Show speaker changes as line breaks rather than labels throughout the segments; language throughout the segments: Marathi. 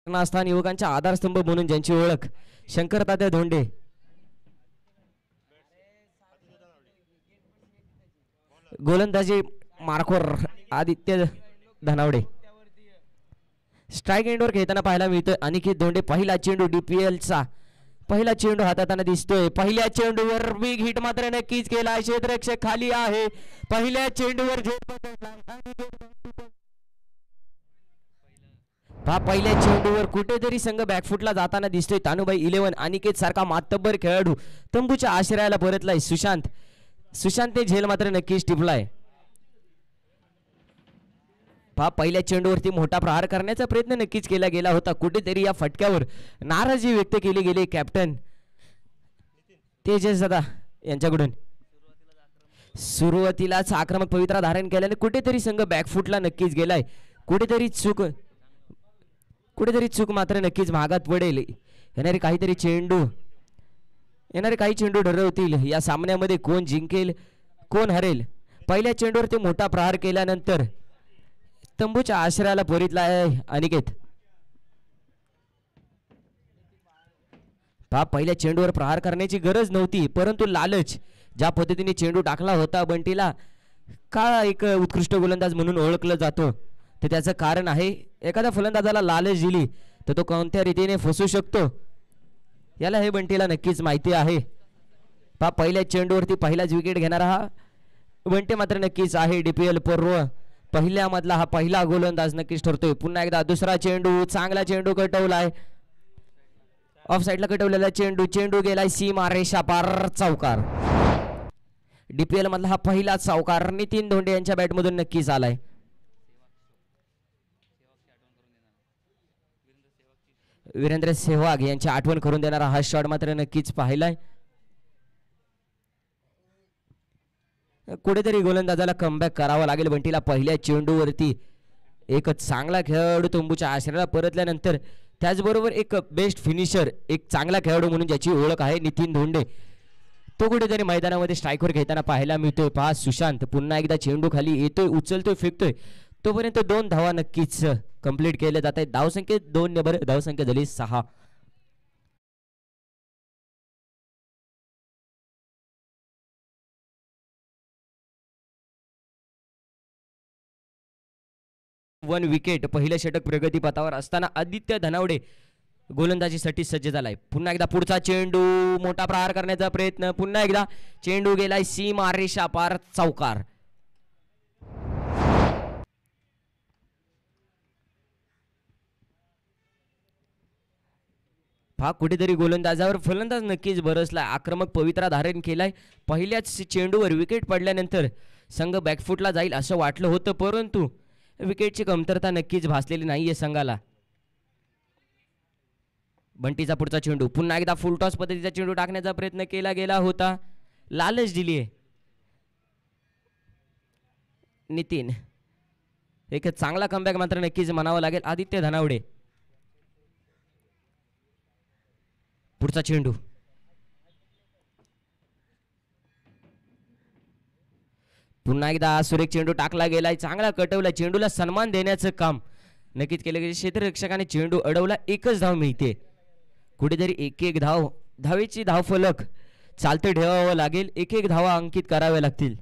नास्थान युवकांच्या आधारस्तंभ म्हणून ज्यांची ओळख शंकर तात्या धोंडे, गोलंदाजी मार्कोर आदित्य धनावडे, स्ट्राईक एंडवर खेळताना पाहायला मिळतोय अनिकेत धोंडे. पहिला चेंडू DPLचा पहिला चेंडू हाताळताना दिसतोय. पहिल्या चेंडूवर बिग हिट मात्र नक्कीच केला. क्षेत्ररक्षक खाली आहे. पहिल्या चेंडूवर पहिल्या चेंडूवर कुठेतरी संघ बॅकफुटला जाताना दिसतोय. तानुबाई 11 अनिकेत सारखा मातब्बर खेळाडू तंबूच्या आश्रयाला परतलाय. सुशांत झेल मात्र नक्कीच टिपलाय. पहिल्या चेंडूवरती मोठा प्रहार करण्याचा प्रयत्न नक्कीच केला गेला होता. कुठेतरी या फटक्यावर नाराजी व्यक्त केली गेली कॅप्टन तेजस दादा यांच्याकडून. सुरुवातीलाच आक्रमक पवित्रा धारण केल्याने कुठेतरी संघ बॅकफुटला नक्कीच गेलाय. कुठेतरी चूक मात्र नक्कीच महागात पडेल. येणारे काही चेंडू ठरवतील या सामन्यामध्ये कोण जिंकेल कोण हरेल. पहिल्या चेंडूवरती मोठा प्रहार केल्यानंतर तंबूच्या आश्रयाला परतला आहे अनिकेत. पहिल्या चेंडूवर प्रहार करण्याची गरज नव्हती, परंतु लालच ज्या पद्धतीने चेंडू टाकला होता बंटीला का एक उत्कृष्ट गोलंदाज म्हणून ओळखलं जातो तर त्याचं कारण आहे एखाद्या फलंदाजाला लालच दिली तर तो कोणत्या रीतीने फसू शकतो याला हे बंटीला नक्कीच माहिती आहे. पहिल्या चेंडूवरती पहिलाच विकेट घेणारा हा बंटी मात्र नक्कीच आहे. DPL पर्व पहिल्या मधला हा पहिला गोलंदाज नक्कीच ठरतोय. पुन्हा एकदा दुसरा चेंडू चांगला चेंडू कटवलाय. ऑफ साइडला कटवलेला चेंडू गेलाय सीमा रेषा पार चौकार. DPL मधला हा पहिला चौकार नितीन धोंडे यांच्या बॅटमधून नक्कीच आलाय. वीरेंद्र सेहवाग यांची आठवण करून देणारा हा शॉट मात्र नक्कीच पाहिलाय. कुठेतरी गोलंदाजाला कमबॅक करावा लागेल बंटीला. पहिल्या चेंडूवरती एक चांगला खेळाडू तंबूच्या आश्रयाला परतल्यानंतर त्याचबरोबर एक बेस्ट फिनिशर एक चांगला खेळाडू म्हणून ज्याची ओळख आहे नितीन धोंडे तो कुठेतरी मैदानामध्ये स्ट्राईकवर घेताना पाहायला मिळतोय. सुशांत पुन्हा एकदा चेंडू खाली येतोय उचलतोय फेकतोय तोपर्यंत 2 धावा नक्कीच कंप्लीट केले जात आहेत. धावसंख्येत 2 धावसंख्या झाली 6. One wicket. पहिलं षटक प्रगतीपथावर असताना आदित्य धनावडे गोलंदाजीसाठी सज्ज झालाय. पुन्हा एकदा पुढचा चेंडू मोठा प्रहार करण्याचा प्रयत्न. पुन्हा एकदा चेंडू गेलाय सीमा रेषा पार चौकार. कुठेतरी गोलंदाजावर फलंदाज नक्कीच बरसलाय. आक्रमक पवित्रा धारण केलाय. पहिल्याच चेंडूवर विकेट पडल्यानंतर संघ बॅकफुटला जाईल असं वाटलं होतं, परंतु विकेटची कमतरता नक्कीच भासलेली नाहीये संघाला. बंटीचा पुढचा चेंडू पुन्हा एकदा फुलटॉस पद्धतीचा चेंडू टाकण्याचा प्रयत्न केला गेला होता. लालच दिलीये नितीन. एक चांगला कमबॅक मात्र नक्कीच म्हणावं लागेल आदित्य धनावडे. पुढचा चेंडू पुन्हा एकदा सुरेख चेंडू टाकला गेलाय. चांगला कटवला. चेंडूला सन्मान देण्याचं काम नक्कीच केलं गेलं. क्षेत्ररक्षकाने चेंडू अडवला. एकच धाव मिळते. कुठेतरी एक धावेची धावफलक चालते ठेवावं लागेल. एक धावा अंकित कराव्या लागतील.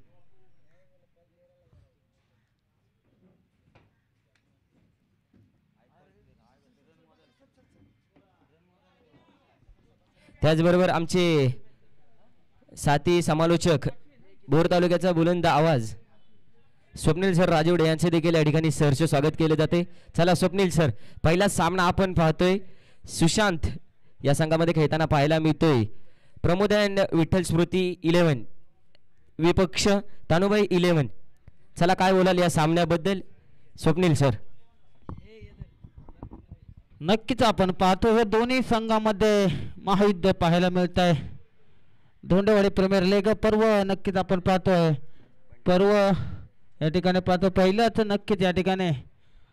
त्याचबरोबर आमचे साथी समालोचक बोर तालुक्याचा बुलंद आवाज स्वप्नील सर राजवडे यांचे देखील या ठिकाणी सरचे स्वागत केले जाते. चला स्वप्नील सर, पहिला सामना आपण पाहतोय. सुशांत या संघामध्ये खेळताना पाहायला मिळतोय. प्रमोदन विठ्ठल स्मृती 11 विपक्ष तानुबाई 11. चला काय बोलाल या सामन्याबद्दल स्वप्नील सर?
नक्कीच आपण पाहतो हे दोन्ही संघामध्ये महायुद्ध पाहायला मिळत आहे. धोंडेवाडी प्रीमियर लीग पर्व नक्कीच आपण पाहतोय. पर्व या ठिकाणी पाहतो पहिल्याच नक्कीच या ठिकाणी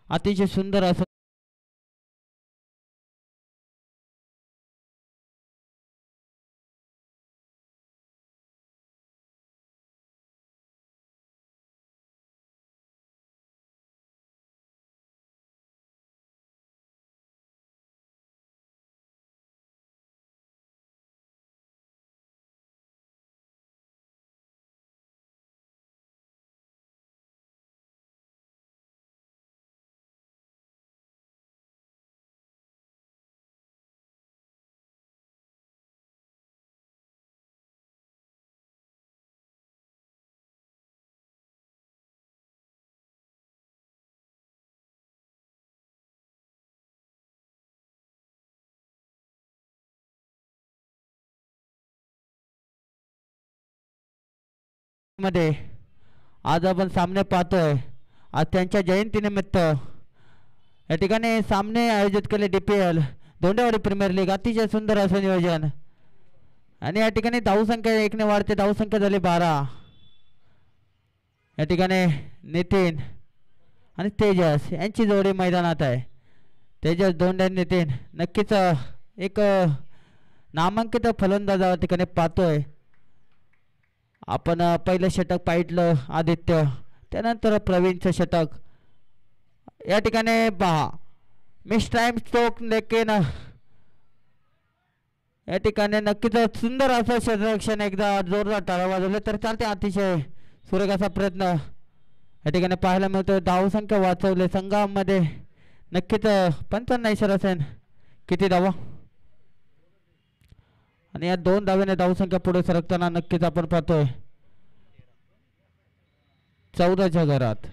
अतिशय सुंदर असं मध्ये आज आपण सामने पाहतोय. आज त्यांच्या जयंतीनिमित्त या ठिकाणी सामने आयोजित केले. DPL धोंडेवाडी प्रीमियर लीग अतिशय सुंदर असं नियोजन. आणि या ठिकाणी धावसंख्या 1 वाढते. धावसंख्या झाली 12. या ठिकाणी नितीन आणि तेजस यांची जोडी मैदानात आहे. तेजस धोंडे नितीन नक्कीच एक नामांकित फलंदाज या ठिकाणी पाहतोय आपण. पहिलं षटक पाहिलं आदित्य, त्यानंतर प्रवीणचं षटक. या ठिकाणी पहा मिस टाइम स्ट्रोक लेकिन या ठिकाणी नक्कीच सुंदर असं क्षेत्ररक्षण. एकदा जोरदार टाळ्या वाजवले तर चालते. अतिशय सुरेख असा प्रयत्न या ठिकाणी पाहायला मिळतो. धावसंख्या वाचवले संघामध्ये नक्कीच 95 असेल. किती धावा आणि या 2 धाव्याने धावसंख्या पुढे सरकताना नक्कीच आपण पाहतोय 14च्या घरात.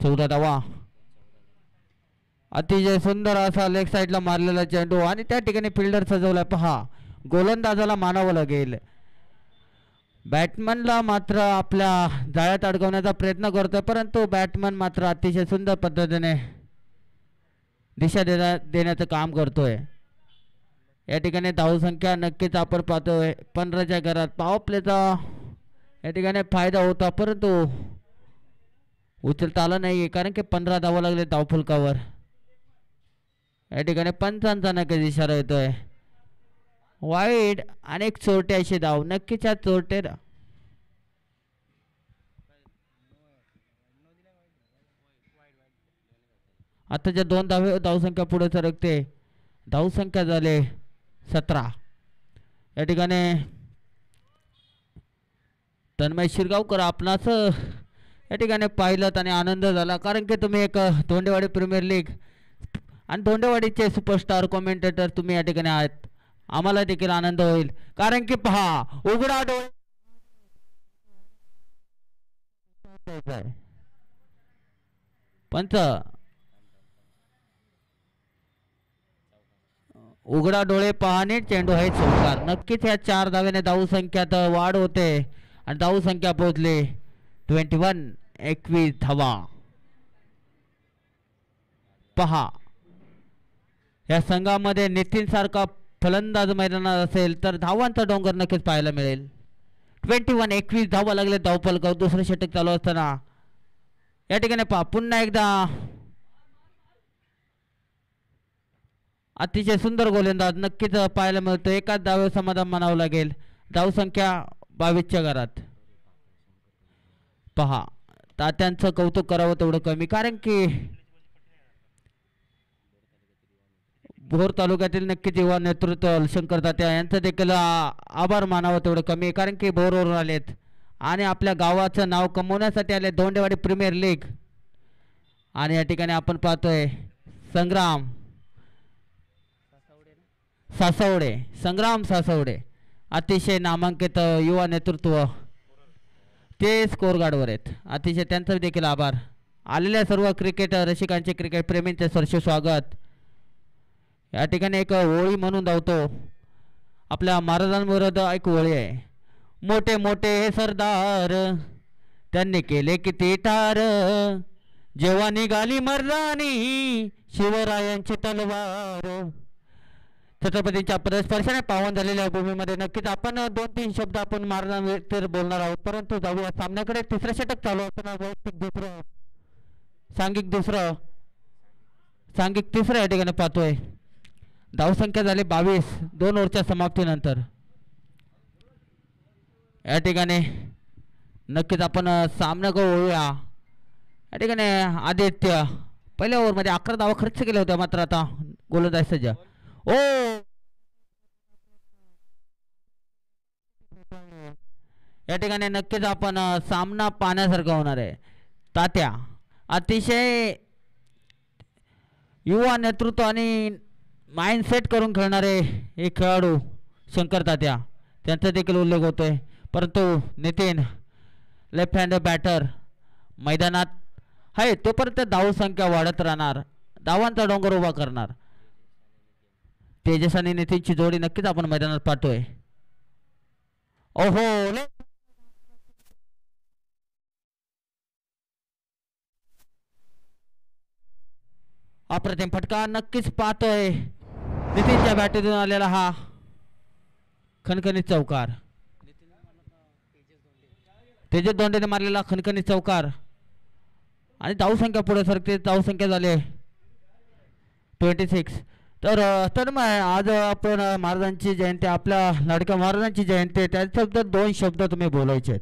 चौदा धावा. अतिशय सुंदर असा लेग साईडला मारलेला चेंडू आणि त्या ठिकाणी फिल्डर सजवलाय. पहा गोलंदाजाला मानावं लागेल. बॅट्समनला मात्र आपल्या जाळ्यात अडकवण्याचा प्रयत्न करतोय, परंतु बॅट्समन मात्र अतिशय सुंदर पद्धतीने दिशा देण्याचं काम करतोय. या ठिकाणी धावसंख्या नक्कीच आपण पाहतोय 15च्या घरात. पॉवर प्लेचा या ठिकाणी फायदा होता, परंतु उचलता आला नाही कारण की 15 धावा लागले धावफलकावर. या ठिकाणी पंचांचा नक्कीच इशारा येतोय. वाईड अनेक चोरटे असे धाव. नक्कीच या चोरटे आताच्या 2 धावसंख्या पुढे सरकते. धावसंख्या झाले 17. या ठिकाणी तन्मय शिरगावकर आपणास या ठिकाणी पाहिलं आणि आनंद झाला कारण की तुम्ही एक धोंडेवाडी प्रीमियर लीग आणि धोंडेवाडीचे सुपरस्टार कॉमेंटेटर तुम्ही या ठिकाणी आहात. आम्हाला देखील आनंद होईल कारण की पहा उघडा डोळे पंच उघडा डोळे पाहणे चेंडू आहे चौकार. नक्कीच या 4 धाव्याने धावसंख्यात वाढ होते आणि धावसंख्या पोहोचली 21 धावा. पहा या संघामध्ये नितीन सारखा फलंदाज मैदानात असेल तर धावांचा डोंगर नक्कीच पाहायला मिळेल. 21 धावा लागले धावफलकावर. दुसरं षटक चालू असताना या ठिकाणी पहा पुन्हा एकदा अतिशय सुंदर गोलंदाज नक्कीच पाहायला मिळतो. एकाच धावे समाधान मानावं लागेल. धावसंख्या 22च्या घरात. पहा तात्यांचं कौतुक करावं तेवढं कमी कारण की भोर तालुक्यातील नक्कीच युवा नेतृत्व शंकर तात्या यांचं देखील आभार मानावं तेवढं कमी कारण की भोरवरून आलेत आणि आपल्या गावाचं नाव कमवण्यासाठी आले. धोंडेवाडी प्रीमियर लीग आणि या ठिकाणी आपण पाहतोय संग्राम सासवडे अतिशय नामांकित युवा नेतृत्व ते स्कोर गार्डवर आहेत. अतिशय त्यांचा देखील आभार. आलेल्या सर्व क्रिकेट रसिकांचे क्रिकेट प्रेमींचे सरसे स्वागत. या ठिकाणी एक ओळी म्हणून धावतो आपल्या महाराजांविरुद्ध एक ओळी आहे. मोठे मोठे हे सरदार त्यांनी केले किती ठार जेव्हा निघाली मर्दानी शिवरायांची तलवार. छत्रपतींच्या पदस्पर्शाने पावन झालेल्या भूमीमध्ये नक्कीच आपण 2-3 शब्द आपण महाराजांविरुद्ध बोलणार आहोत, परंतु जाऊया सामन्याकडे. तिसरं षटक चालू असताना वैयक्तिक दुसरं सांघिक तिसरं या ठिकाणी पाहतोय. धावसंख्या झाली 22 2 ओव्हरच्या समाप्तीनंतर. या ठिकाणी नक्कीच आपण सामना ओळूया. या ठिकाणी आदित्य पहिल्या ओव्हरमध्ये 11 धावा खर्च केल्या होत्या, मात्र आता गोलंदाज सज्ज. ओ या ठिकाणी नक्कीच आपण सामना पाहण्यासारखा होणार आहे. तात्या अतिशय युवा नेतृत्व आणि माइंड सेट करून खेळणारे एक खेळाडू शंकर तात्या त्यांचा देखील उल्लेख होतोय. परंतु नितीन लेफ्ट हँड बॅटर मैदानात आहे तोपर्यंत धाव संख्या वाढत राहणार, धावांचा डोंगर उभा करणार. तेजस आणि नितीनची जोडी नक्कीच आपण मैदानात पाहतोय. ओहो, अप्रतिम फटका नक्कीच पाहतोय. नितीनच्या बॅटीतून आलेला हा खणखणीत चौकार, तेजस दोंडेने मारलेला खणखणीत चौकार आणि धावसंख्या पुढे सरकते. धावसंख्या झाली 26. तर मग आज आपण महाराजांची जयंती, आपल्या लाडक्या महाराजांची जयंती, त्याच्याबद्दल 2 शब्द तुम्ही बोलायचे आहेत.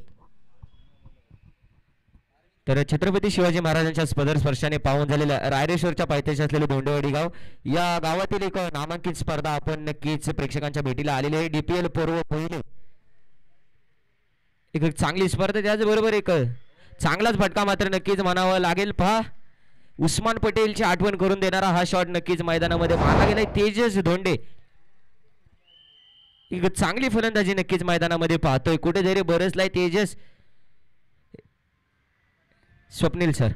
तर छत्रपती शिवाजी महाराजांच्या पदर स्पर्शाने पावन झालेल्या रायरेश्वरच्या पायथ्याशी असलेले धोंडेवाडी गाव, या गावातील एक नामांकित स्पर्धा आपण नक्कीच प्रेक्षकांच्या भेटीला आलेली आहे. DPL पूर्व पहिले एक चांगली स्पर्धा, त्याचबरोबर एक चांगलाच फटका मात्र नक्कीच म्हणावं लागेल. पहा, उस्मान पटेलची आठवण करून देणारा हा शॉट नक्कीच मैदानामध्ये मारला गेलाय. तेजस धोंडे एक चांगली फलंदाजी नक्कीच मैदानामध्ये पाहतोय. कुठेतरी बरसलाय तेजस. स्वप्नील सर,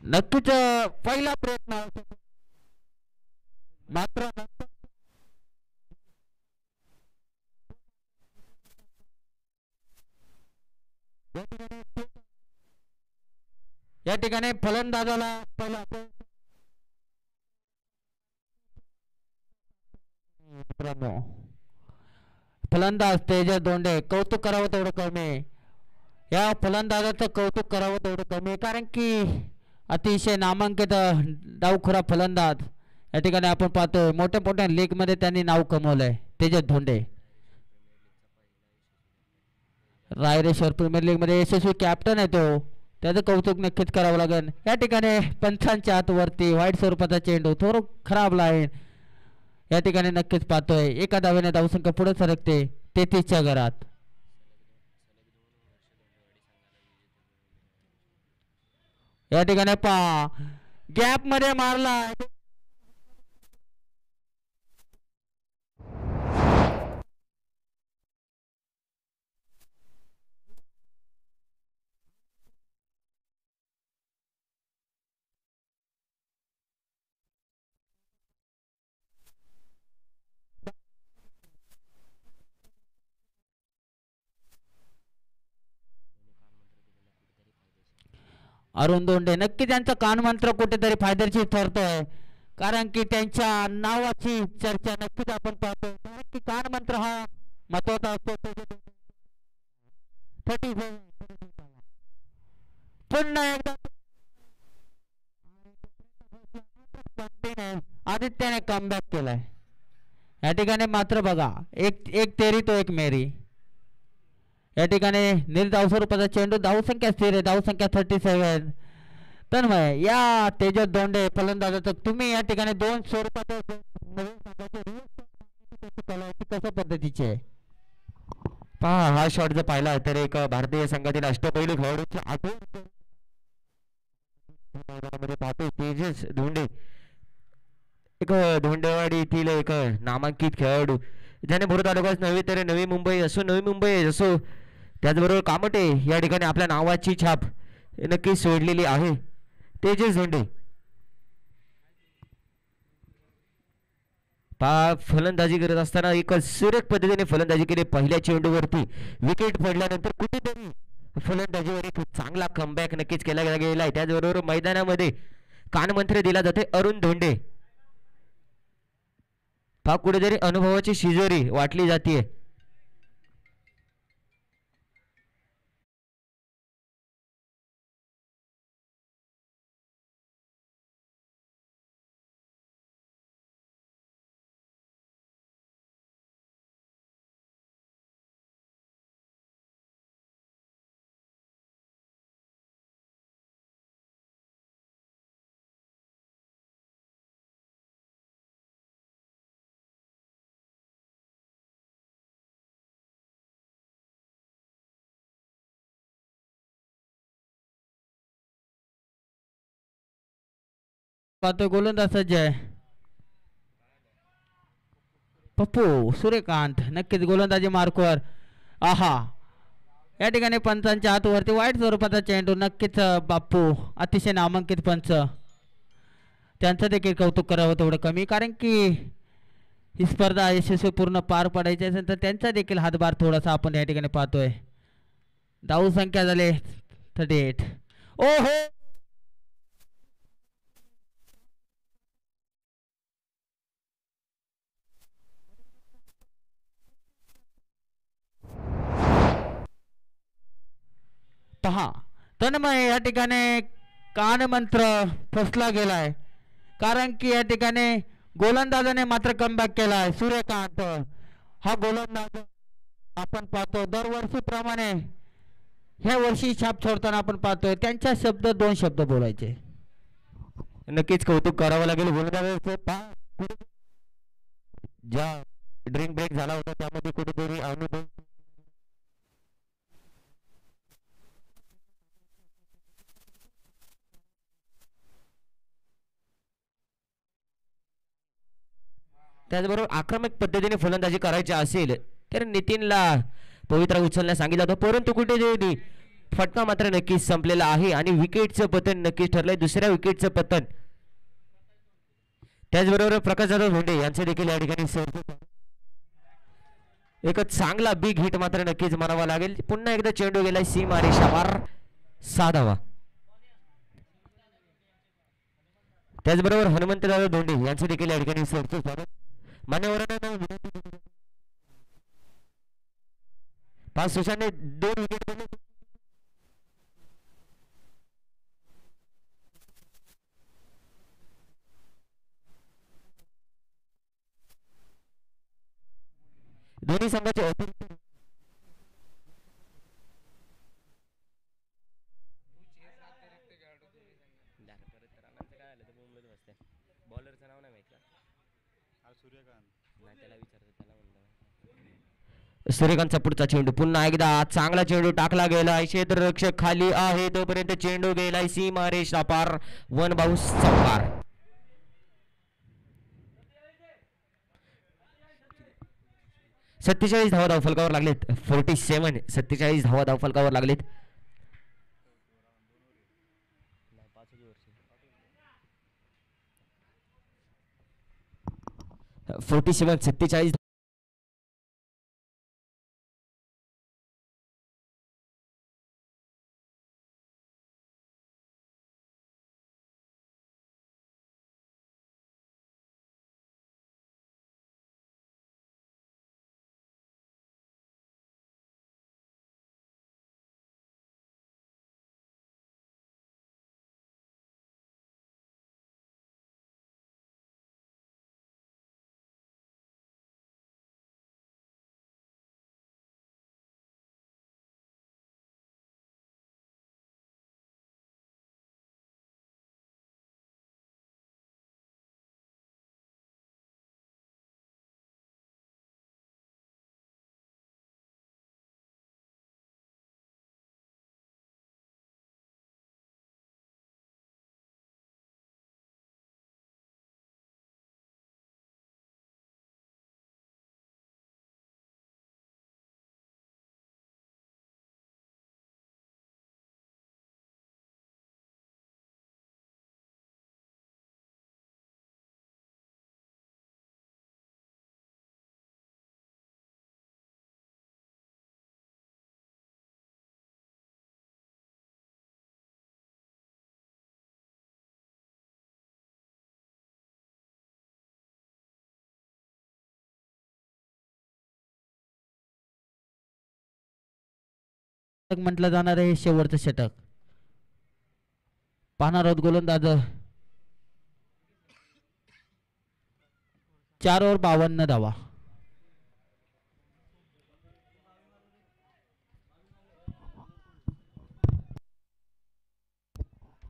नक्कीच पहिला प्रयत्न मात्र या ठिकाणी फलंदाजाला पहिला फलंदाज तेजस दोंडे, कौतुक करावं तेवढं कमी. या फलंदाजाचं कौतुक करावं तेवढं कमी, कारण की अतिशय नामांकित डावखुरा फलंदाज या ठिकाणी आपण पाहतोय. मोठ्या मोठ्या लीग मध्ये त्यांनी नाव कमवलंय. तेजस धोंडे रायरेश्वर प्रीमियर लीग मध्ये यशस्वी कॅप्टन आहे तो, त्याचं कौतुक नक्कीच करावं लागेल. या ठिकाणी पंचांच्या हात वरती व्हाईट स्वरूपाचा चेंडू, थोडं खराब लाईन या ठिकाणी नक्कीच पाहतोय. एका धावेने धावसंख्या पुढे सरकते 33च्या घरात. या ठिकाणी पहा, गॅप मध्ये मारला. अरुण दोंडे, नक्की त्यांचा कानमंत्र कुठेतरी फायदेशीर ठरतोय, कारण की त्यांच्या नावाची चर्चा नक्कीच आपण पाहतो. की कानमंत्र हा महत्वाचा असतो. पुन्हा एकदा आदित्याने कमबॅक केलाय. या ठिकाणी मात्र बघा, एक तेरी तो एक मेरी. या ठिकाणी निर्धाव स्वरूपाचा चेंडू, धावसंख्या स्थिर आहे, धावसंख्या 37. तर मग या तेजस दोंडे फलंदाजाचं तुम्ही या ठिकाणी 2 स्वरूपात कशा पद्धतीचे आहे
पहा. हा शॉट जर पाहिला तर एक भारतीय संघातील अष्टपैलू खेळाडूची आठवण पाहतो. तेजस धोंडे एक धोंडेवाडी येथील एक नामांकित खेळाडू, ज्याने भोर तालुकाच नव्हे तर नवी मुंबई असो, त्याचबरोबर कामटे या ठिकाणी आपल्या नावाची छाप नक्की सोडलेली आहे. तेजस धोंडे फलंदाजी करत असताना एक सुरेख पद्धतीने फलंदाजी केली. पहिल्या चेंडूवरती विकेट पडल्यानंतर कुठेतरी फलंदाजीवर एक चांगला कमबॅक नक्कीच केला गेला आहे. त्याचबरोबर मैदानामध्ये कानमंत्र दिला जाते अरुण धोंडे. कुठेतरी अनुभवाची शिजोरी वाटली जाते.
पाहतोय गोलंदाज सज्ज आहे पप्पू सूर्यकांत, नक्कीच गोलंदाजी मार्कवर. आहा, या ठिकाणी पंचांच्या हातवरती वाईट स्वरूपाचा चेंडू. नक्कीच बाप्पू अतिशय नामांकित पंच, त्यांचं देखील कौतुक करावं तेवढं कमी, कारण की ही स्पर्धा यशस्वीपूर्ण पार पडायची असेल तर त्यांचा देखील हातभार थोडासा आपण या ठिकाणी पाहतोय. धाव संख्या झाले 38. ओहो, पहा तन्मय या ठिकाणी कानमंत्र फसला गेलाय, कारण की या ठिकाणी गोलंदाजाने मात्र कमबॅक केलाय. सूर्यकांत हा गोलंदाज आपण पाहतो दरवर्षीप्रमाणे ह्या वर्षी छाप सोडताना आपण पाहतोय त्यांच्या शब्द 2 शब्द बोलायचे.
नक्कीच कौतुक करावं लागेल गोलंदाजाचं. ज्या ड्रिंक ब्रेक झाला होता त्यामध्ये कुठेतरी अनुभव त्याचबरोबर आक्रमक पद्धतीने फलंदाजी करायची असेल तर नितीनला पवित्रा उचलण्यास सांगितलं होतं, परंतु कुठेतरी फटका मात्र नक्कीच संपलेला आहे आणि विकेटचं पतन नक्कीच ठरलंय. दुसऱ्या विकेटचं पतन. त्याचबरोबर प्रकाश जाधव धोंडे यांचं देखील या ठिकाणी एक चांगला बिग हिट मात्र नक्कीच म्हणावा लागेल. पुन्हा एकदा चेंडू गेलाय सीमा रेषावर 6 धावा. त्याचबरोबर हनुमंत जाधव धोंडे यांचं देखील या ठिकाणी स्वागत. मान्यवरांना 5 दिवसांनी 2 विकेट. दोन्ही संघाचे सूर्यकांतचा पुढचा चेंडू. पुन्हा एकदा चांगला चेंडू टाकला गेलाय. क्षेत्ररक्षक खाली आहे तोपर्यंत चेंडू गेलाय सीमारेषा पार. 1 बाउन्स चौकार. सत्तेचाळीस धावा धावफलकावर लागलेत. 47. 47 धावा धावफलकावर लागलेत. 47.
म्हटलं जाणार आहे शेवटचं षटक. पाहणार आहोत गोलंदाज 4 ओव्हर 52 धावा.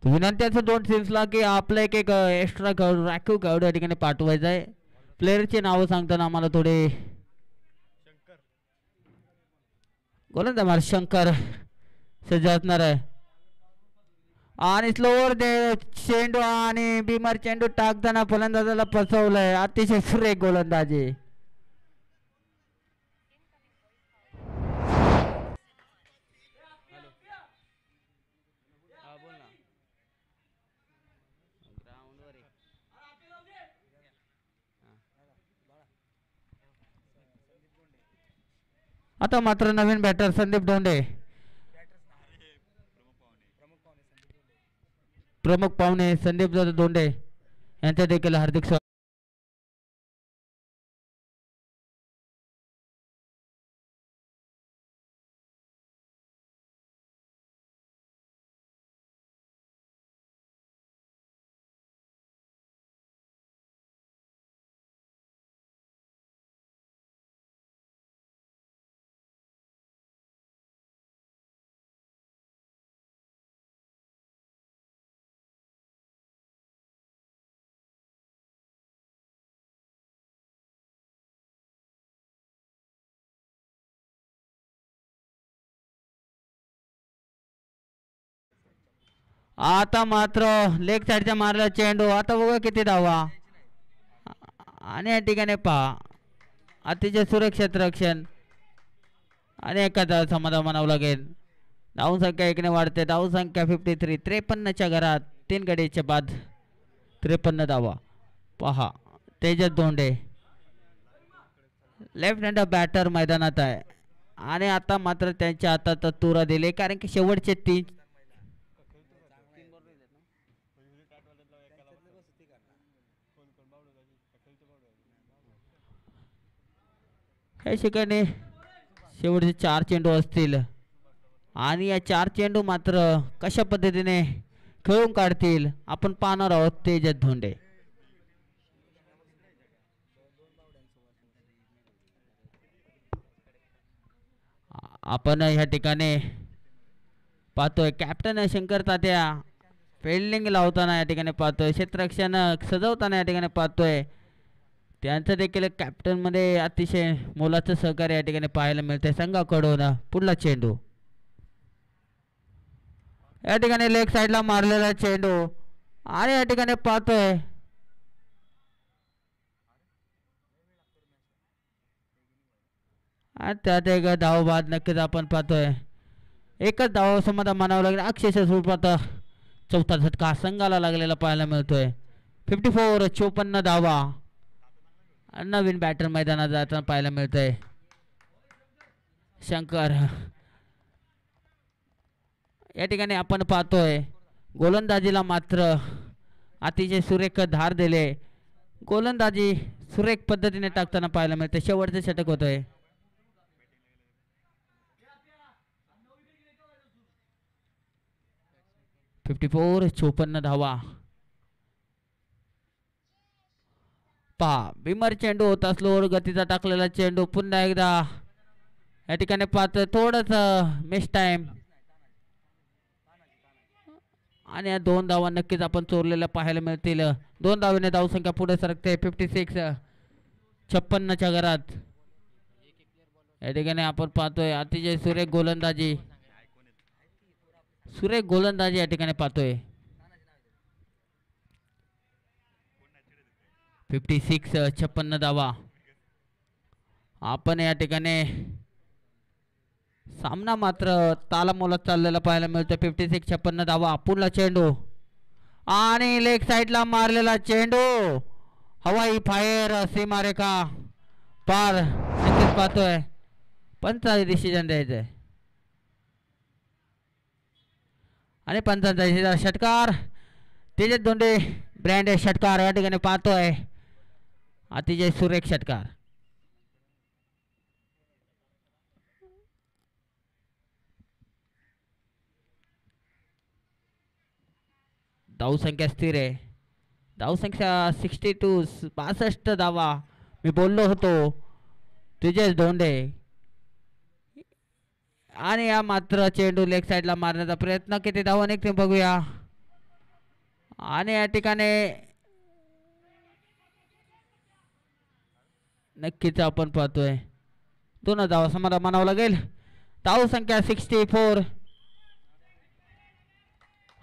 विनंत्याचं 2 सिल्सला की आपलं एक एक्स्ट्रा राखीव खेळाडू या ठिकाणी पाठवायचं आहे. प्लेअरचे नावं सांगताना आम्हाला थोडे गोलंदाज शंकर सज्ज असणार आहे आणि स्लोवर दे चेंडू आणि बिमर चेंडू टाकताना फलंदाजाला फसवलंय. अतिशय सुरेख गोलंदाजी. आता मात्र नवीन बॅटर संदीप धोंडे, प्रमुख पाहुणे संदीप धोंडे यांचे देखील हार्दिक स्वागत. आता मात्र लेग साईडच्या मारला चेंडू. आता बघा किती धावा आणि या ठिकाणी पहा अतिशय सुरक्षित रक्षण आणि एखादा समाधान म्हणावं लागेल. धाव संख्या 1 ने वाढते. धाव संख्या 53. 53च्या घरात 3 गडीच्या बाद 53 धावा. पहा तेजस धोंडे लेफ्ट हँड बॅटर मैदानात आहे आणि आता मात्र त्यांच्या हातात तुरा दिले कारण की शेवटचे 3 या ठिकाणी शेवटचे 4 चेंडू असतील आणि या 4 चेंडू मात्र कशा पद्धतीने खेळून काढतील आपण पाहणार आहोत. तेजस धोंडे आपण या ठिकाणी पाहतोय कॅप्टन शंकर तात्या फिल्डिंग लावताना या ठिकाणी पाहतोय. क्षेत्ररक्षण सजवताना या ठिकाणी पाहतोय. त्यांचं देखील कॅप्टन मध्ये अतिशय मोलाचं सहकार्य या ठिकाणी पाहायला मिळते संघाकडून. पुढला चेंडू या ठिकाणी लेग साईडला मारलेला चेंडू आणि या ठिकाणी पाहतोय आणि त्यात एक धाव बाद नक्कीच आपण पाहतोय. एकच धाव समाधान मानावं लागेल. अक्षरशः स्वरूपात चौथा झटका संघाला लागलेला पाहायला मिळतोय. 54 54 धावा नवीन बॅटर मैदानात जाताना पाहायला मिळतंय. शंकर या ठिकाणी आपण पाहतोय गोलंदाजीला मात्र अतिशय सुरेख धार दिले. गोलंदाजी सुरेख पद्धतीने टाकताना पाहायला मिळते. शेवटचे षटक होतोय. फिफ्टी 54 धावा. पहा बिमर चेंडू होता स्लोअर गतीचा टाकलेला चेंडू पुन्हा एकदा या ठिकाणी पाहतोय थोडस मिस टाइम आणि या 2 धावा नक्कीच आपण चोरलेल्या पाहायला मिळतील. 2 धावेने धावसंख्या पुढे सरकते. 56 56च्या घरात या ठिकाणी आपण पाहतोय अतिशय सुरेख गोलंदाजी या ठिकाणी पाहतोय. 56 56 धावा. आपण या ठिकाणी सामना मात्र तालामोलात चाललेला पाहायला मिळतो. 56 56 धावा. पुढला चेंडू आणि लेग साईडला मारलेला चेंडू हवाई फायर सीमारेखा पार नक्कीच पाहतोय. पंचांचा डिसिजन द्यायचंय आणि पंचांचा डिसिजन षटकार. तेजस धोंडे ब्रँड षटकार या ठिकाणी पाहतोय. अतिशय सुरेख षटकार. धावसंख्या स्थिर आहे. धावसंख्या 62 62 धावा. मी बोललो होतो तेजस धोंडे आणि या मात्र चेंडू लेग साईडला मारण्याचा प्रयत्न. किती धावा निघते बघूया आणि या ठिकाणी नक्कीच आपण पाहतोय 2 धावा समाधान मानावं लागेल. धावसंख्या 64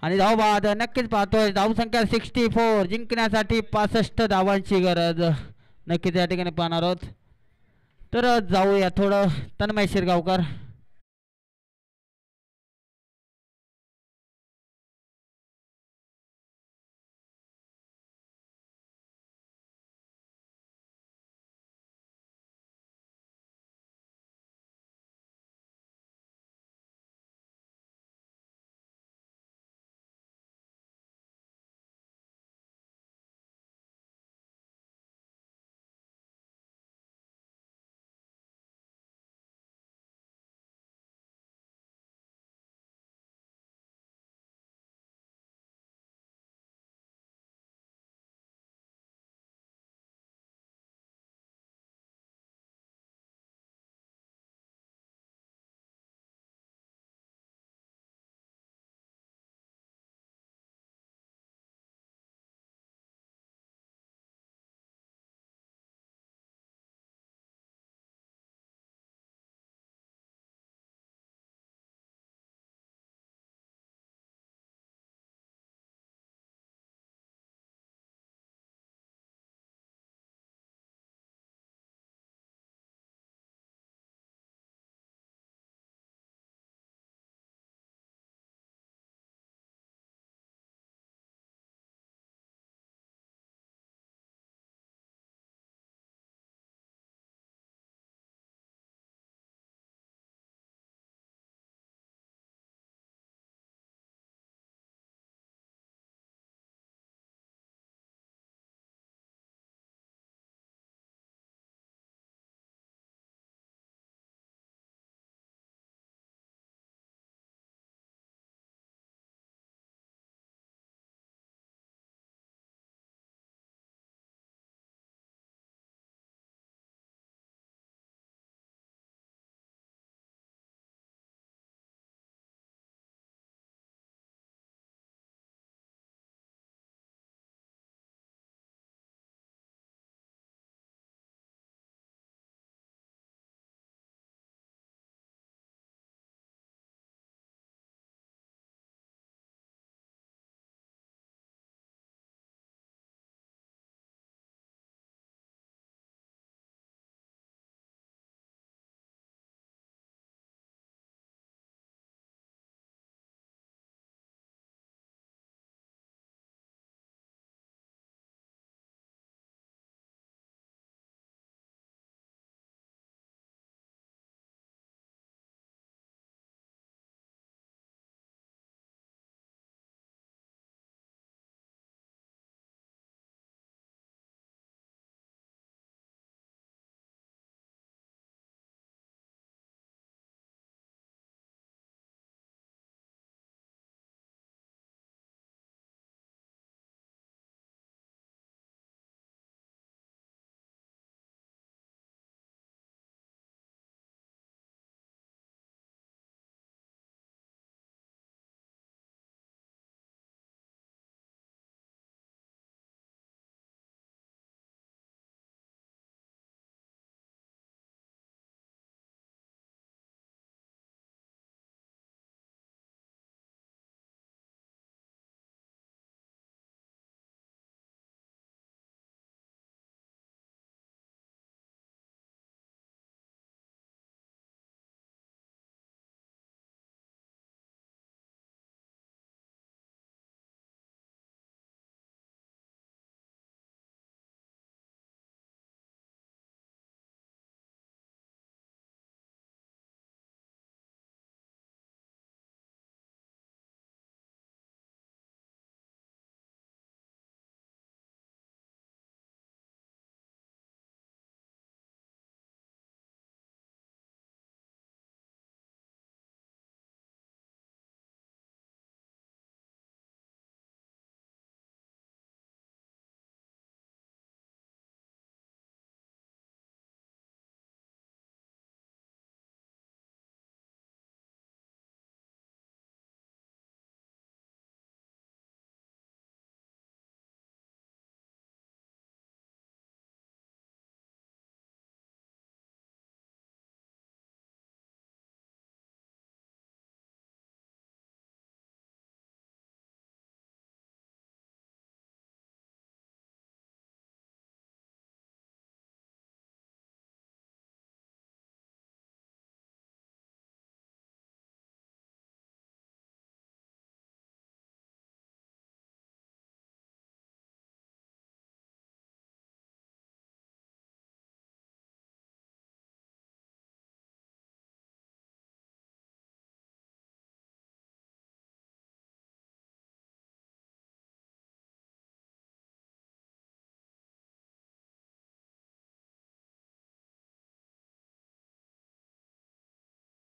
आणि धाव बाद नक्कीच पाहतोय. धावसंख्या 64 जिंकण्यासाठी 65 धावांची गरज नक्कीच या ठिकाणी पाहणार आहोत. तर जाऊया थोडं तन्मय शिरगावकर.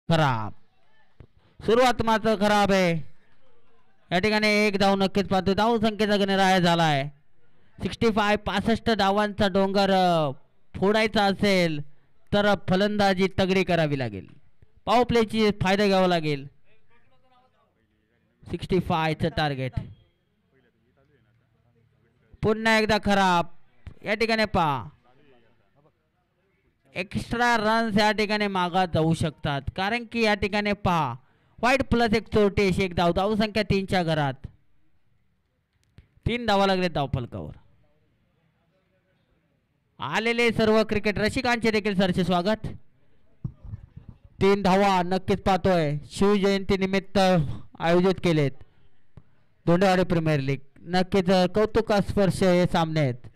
खराब. सुरुवात मात्र खराब आहे. या ठिकाणी एक धाव नक्कीच पाहतो. धाव संख्येचा गणराय झाला आहे 65. 65 धावांचा डोंगर फोडायचा असेल तर फलंदाजी तगडी करावी लागेल. पॉवर प्लेची फायदा घ्यावा लागेल. 65चं टार्गेट. पुन्हा एकदा खराब. या ठिकाणी पहा एक्स्ट्रा रन्स या ठिकाणी मागात जाऊ शकतात, कारण की या ठिकाणी पहा वाईट प्लस एक 44 एक धाव. धाव संख्या 3च्या घरात. 3 धावा लागले धाव फलकावर. आलेले सर्व क्रिकेट रसिकांचे देखील सरचे स्वागत. 3 धावा नक्कीच पाहतोय. शिवजयंती निमित्त आयोजित केलेत धोंडेवाडी प्रीमियर लीग. नक्कीच कौतुकास्पर्श हे सामने आहेत.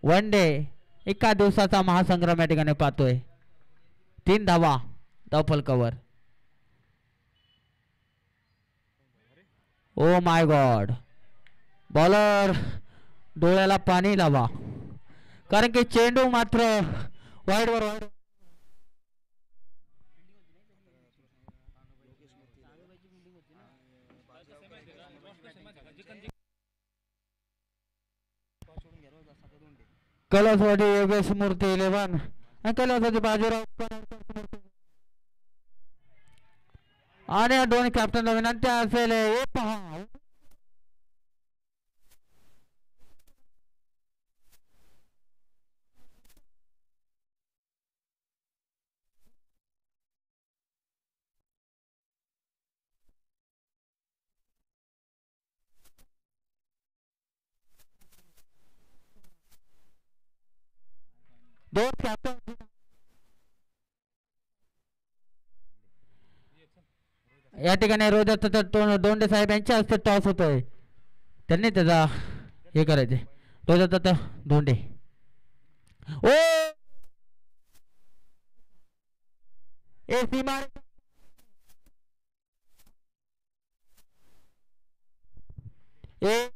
वन डे एका दिवसाचा महासंग्राम या ठिकाणी पाहतोय. 3 धावा धाव फलकावर. Oh my God. बॉलर डोळ्याला पाणी लावा, कारण की चेंडू मात्र वाईडवर वाईड. कैलासवाडी योगेश मूर्ती 11 आणि कैलासवाडी बाजीराव आणि या दोन कॅप्टनला विनंती असेल हे पहा. दोन कॅप्टन या ठिकाणी रोहित दोंडे साहेब यांच्या हस्ते टॉस होतोय. त्यांनी त्याचा हे करायचे. रोहित दोंडे. ओ ए सीमा ए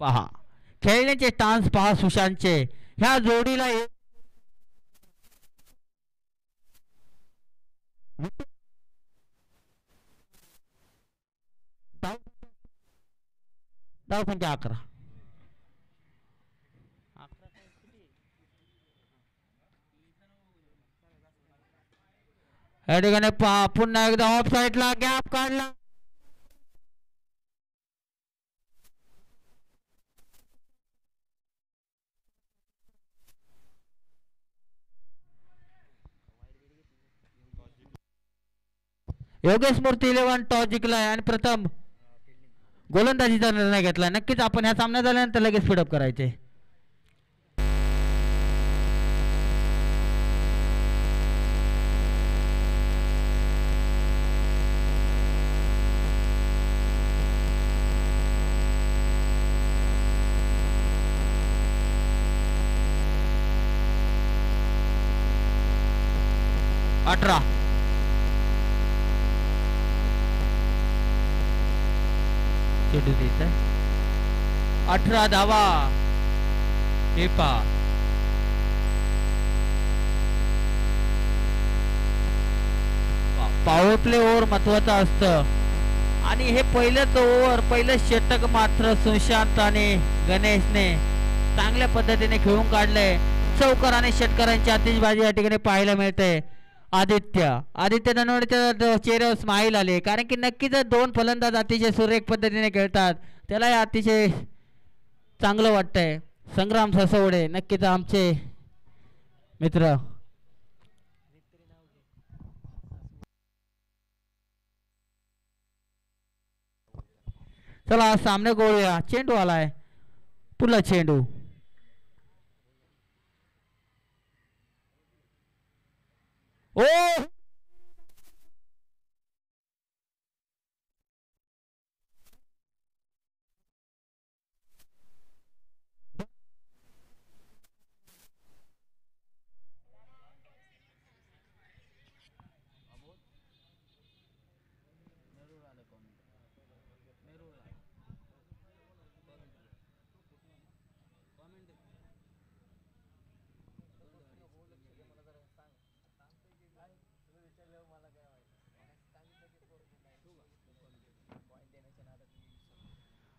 पहा खेळण्याचे स्टान्स पहा सुशांतचे. ह्या जोडीला धाव संख्या 11. या ठिकाणी पहा पुन्हा एकदा ऑफ साईडला गॅप काढला. योगेश मूर्ती 11 टॉस जिंकलाय आणि प्रथम गोलंदाजीचा निर्णय घेतलाय. नक्कीच आपण ह्या सामना झाल्यानंतर लगेच स्पीडअप करायचे. अठरा चेंडू देत आहे. 18 धावा. हे पहा पॉवर प्ले ओव्हर महत्वाचा असतं आणि हे पहिलंच ओव्हर पहिलं षटक मात्र सुशांत आणि गणेशने चांगल्या पद्धतीने खेळून काढलंय. चौकार आणि षटकारांची आतिषबाजी या ठिकाणी पाहायला मिळते. आदित्य ननवडेच्या चेहऱ्यावर स्माईल आले, कारण की नक्कीच दोन फलंदाज अतिशय सुरेख पद्धतीने खेळतात. त्यालाही अतिशय चांगलं वाटतंय. संग्राम ससवडे नक्कीच आमचे मित्र. चला सामने गोळूया. चेंडू आलाय. पुन्हा चेंडू. ओ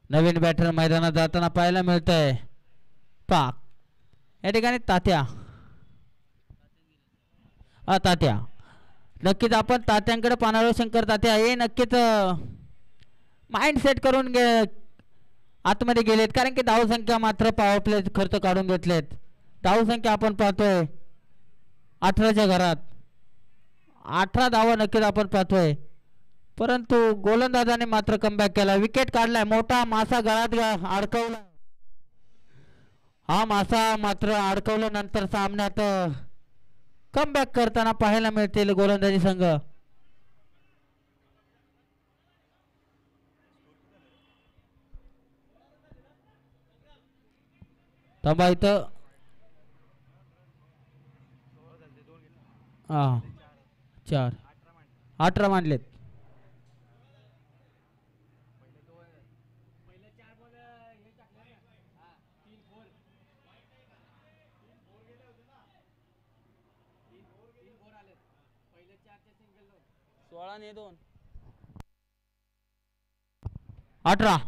नवीन बॅटर मैदानात जाताना पाहायला मिळतंय पाक या ठिकाणी तात्या तात्या नक्कीच आपण तात्यांकडे पाहणार शंकर तात्या हे नक्कीच माइंड सेट करून आतमध्ये गेलेत कारण की धावसंख्या मात्र पॉवर प्ले खर्च काढून घेतलेत धावसंख्या आपण पाहतोय 18च्या घरात 18 धावा नक्कीच आपण पाहतोय परंतु गोलंदाजाने मात्र कमबॅक केला विकेट काढलाय मोठा मासा गळात अडकवला हा मासा मात्र अडकवल्यानंतर सामन्यात कमबॅक करताना पाहायला मिळतील गोलंदाजी संघ थांबा इथं 4 18 मांडलेत
ने 2
18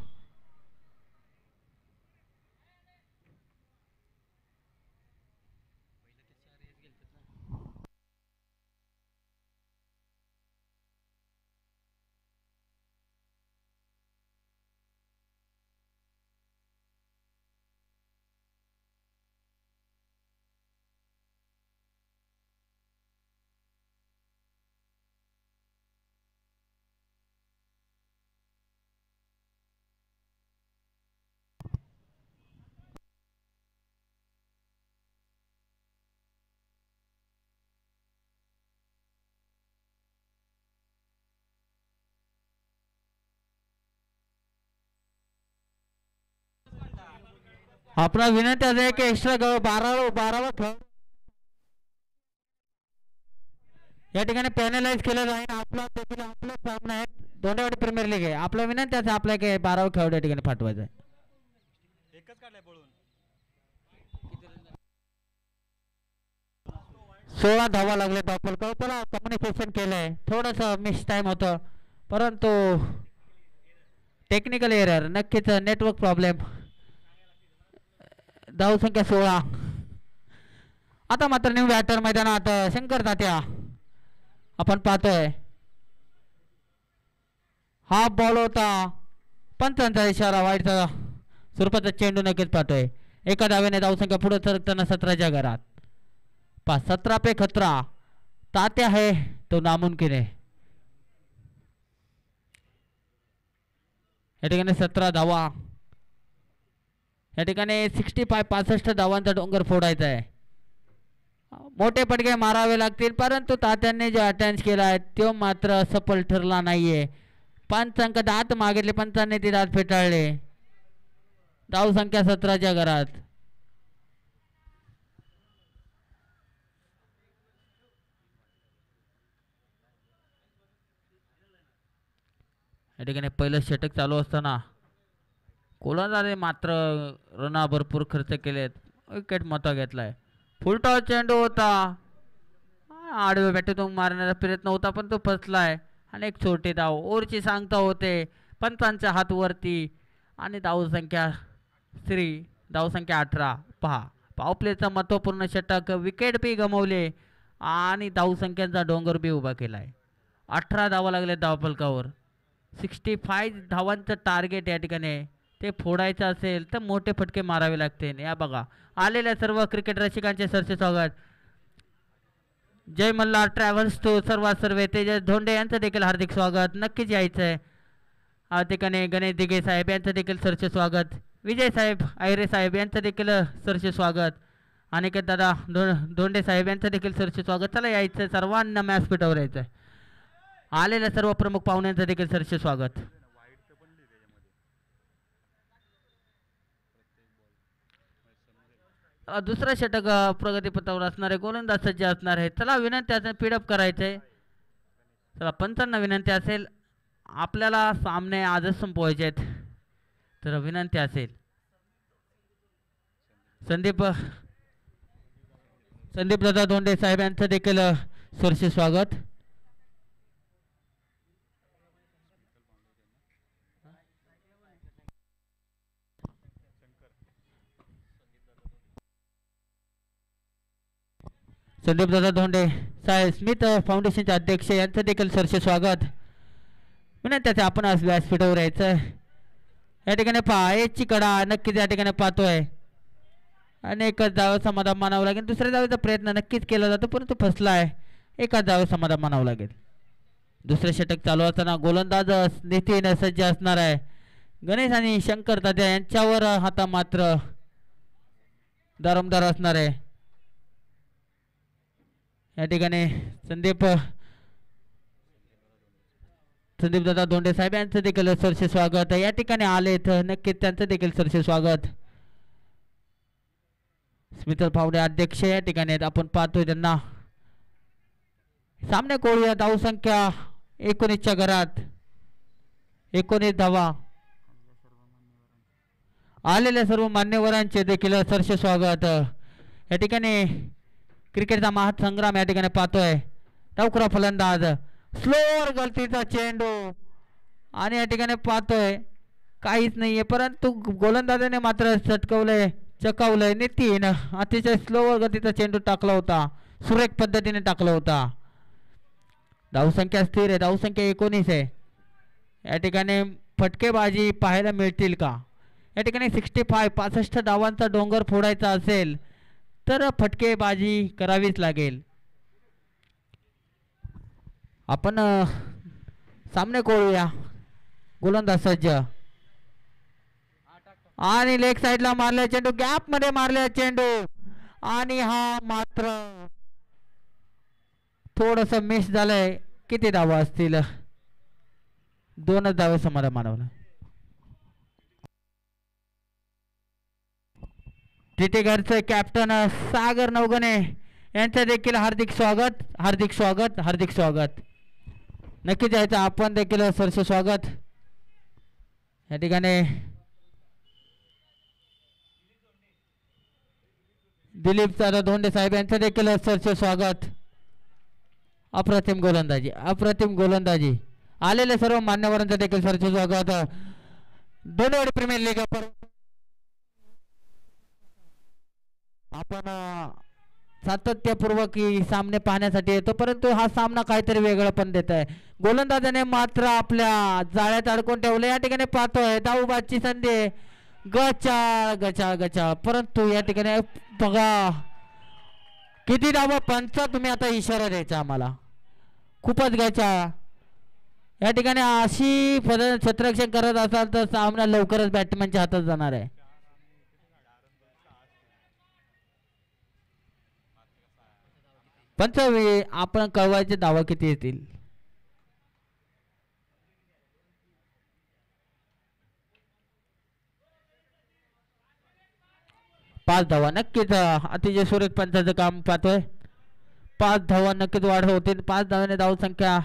आपला विनंती आहे की एक्स्ट्रा 12वा खेळ या ठिकाणी पॅनलाइज केलं जाईल आपला देखील आपला सामना आहे दोंडेवाडी प्रीमियर लीग आहे आपला विनंती आहे आपल्या की 12वा खेळ या ठिकाणी पाठवायचा आहे
एकच काढलाय पळून
16 धावा लागले डॉपल त्याला कम्युनिकेशन केलंय थोडंसं मिस टाइम होतं परंतु टेक्निकल एरर नक्कीच नेटवर्क प्रॉब्लेम धावसंख्या 16 आता मात्र न्यू बॅटर मैदानात शंकर तात्या आपण पाहतोय हा बॉल होता पंचांचा इशारा वाईटचा स्वरूपाचा चेंडू नक्कीच पाहतोय एका धावेने धावसंख्या पुढे सरकताना 17च्या घरात 17 पे खतरा तात्या है तो नामुमकिन है या ठिकाणी 17 धावा या ठिकाणी 65 धावांचा डोंगर फोडायचा आहे मोठे पटके मारावे लागतील परंतु तात्यांनी जो अटेम्प्ट केला आहे तो मात्र सफल ठरला नाहीये पंचांक दात मागितले पंचांनी ते दात फेटाळले धावसंख्या 17च्या घरात या ठिकाणी पहिलं षटक चालू असताना गोलंदाजाने मात्र रना भरपूर खर्च केलेत विकेट महत्व घेतलाय फुलटॉस चेंडू होता आडव्या बॅटीतून मारण्याचा प्रयत्न होता पण तो फसलाय आणि एक छोटे धाव ओव्हरची सांगता होते पंचांच्या हात वरती आणि धावसंख्या धावसंख्या 18 पहा पावप्लेचा महत्वपूर्ण षटक विकेट बी गमावले आणि धावसंख्यांचा डोंगर बी उभा केलाय 18 धावा लागले धावफलकावर 65 धावांचं टार्गेट या ठिकाणी ते फोडायचं असेल तर मोठे फटके मारावे लागतील या बघा आलेल्या सर्व क्रिकेट रसिकांचे सरसे स्वागत जय मल्हार ट्रॅव्हल्स टू सर्वे तेजस धोंडे यांचं देखील हार्दिक स्वागत नक्कीच यायचं आहे या ठिकाणी गणेश दिघे साहेब यांचं देखील सरसे स्वागत विजय साहेब आयरे साहेब यांचं देखील सरसे स्वागत अनिकेत दादा धोंडे साहेब यांचं देखील सरचे स्वागत. चला यायचं सर्वांना व्यासपीठावर यायचं आहे. आलेल्या सर्व प्रमुख पाहुण्यांचं देखील सरचे स्वागत. दुसरा षटक प्रगतीपथावर असणार आहे. गोलंदाज सज्ज असणार आहे. चला विनंती असेल पीडअप करायचंय. चला पंचांना विनंती असेल आपल्याला सामने आजच संपवायचे आहेत तर विनंती असेल. संदीप दादा धोंडे साहेब यांचं देखील सरसे स्वागत. संदीप दादा धोंडे साहेब स्मिथ फाउंडेशनचे अध्यक्ष यांचं देखील सरसे स्वागत. विनंती आपण आज व्यासपीठावर यायचं. या ठिकाणी पहा एचची कडा नक्कीच या ठिकाणी पाहतोय. एकच धाव समाधान मानावं लागेल. दुसऱ्या धावेचा प्रयत्न नक्कीच केला जातो परंतु फसला आहे. एकाच धाव समाधान मानावं लागेल. दुसरे षटक चालू असताना गोलंदाज नितीन सज्ज असणार आहे. गणेश आणि शंकर दादा यांच्यावर हाता मात्र दारोमदार असणार आहे. या ठिकाणी संदीप दादा धोंडे साहेब यांचं देखील सरसे स्वागत. या ठिकाणी आले तर नक्कीच त्यांचं देखील सरसे स्वागत. स्मितल फावडे अध्यक्ष या ठिकाणी आपण पाहतोय त्यांना. सामने कोळूया. धाव संख्या 19च्या घरात 19 धावा. आलेल्या सर्व मान्यवरांचे देखील सरसे स्वागत. या ठिकाणी क्रिकेटचा महासंग्राम या ठिकाणी पाहतोय. डावखुरा फलंदाज स्लोअर गलतीचा चेंडू आणि या ठिकाणी पाहतोय काहीच नाहीये परंतु गोलंदाजाने मात्र चकावलंय. नितीन अतिशय स्लोअर गतीचा चेंडू टाकला होता. सुरेख पद्धतीने टाकला होता. धावसंख्या स्थिर आहे. धावसंख्या 19 आहे. या ठिकाणी फटकेबाजी पाहायला मिळतील का? या ठिकाणी 65 धावांचा डोंगर फोडायचा असेल तर फटकेबाजी करावीच लागेल. आपण सामने कोळूया. गोलंदाज सज्ज आणि लेग साइडला मारला चेंडू. गॅप मध्ये मारला चेंडू आणि हा मात्र थोडस मिस झालंय. किती धावा असतील? 2च धावे समाधान मानवलं. तिथे घरचे कॅप्टन सागर नवगणे यांचं देखील हार्दिक स्वागत. हार्दिक स्वागत. हार्दिक स्वागत. नक्की जायचं आपण देखील सरसे स्वागत. या ठिकाणी दिलीप दादा धोंडे साहेब यांचं देखील सरसे स्वागत. अप्रतिम गोलंदाजी. अप्रतिम गोलंदाजी. आलेल्या सर्व मान्यवरांचं देखील सरसे स्वागत. दोन्ही प्रीमियर लीग आपण सातत्यपूर्वक सामने पाहण्यासाठी येतो परंतु हा सामना काहीतरी वेगळं पण देत आहे. गोलंदाजाने मात्र आपल्या जाळ्यात अडकून ठेवलं. या ठिकाणी पाहतोय धावबादची संधी. गचाळ गचाळ गचाळ परंतु या ठिकाणी बघा किती धावा. पंच तुम्ही आता इशारा द्यायचा आम्हाला. खूपच गचाळ. या ठिकाणी अशी क्षेत्ररक्षण करत असाल तर सामना लवकरच बॅट्समॅनच्या हातात जाणार आहे. पंच आपण कळवायचे धावा किती येतील? पाच धावा नक्कीच. अतिशय सुरेख पंचाचं काम पाहतोय. 5 धावा नक्कीच वाढ होतील. 5 धावाने धाव संख्या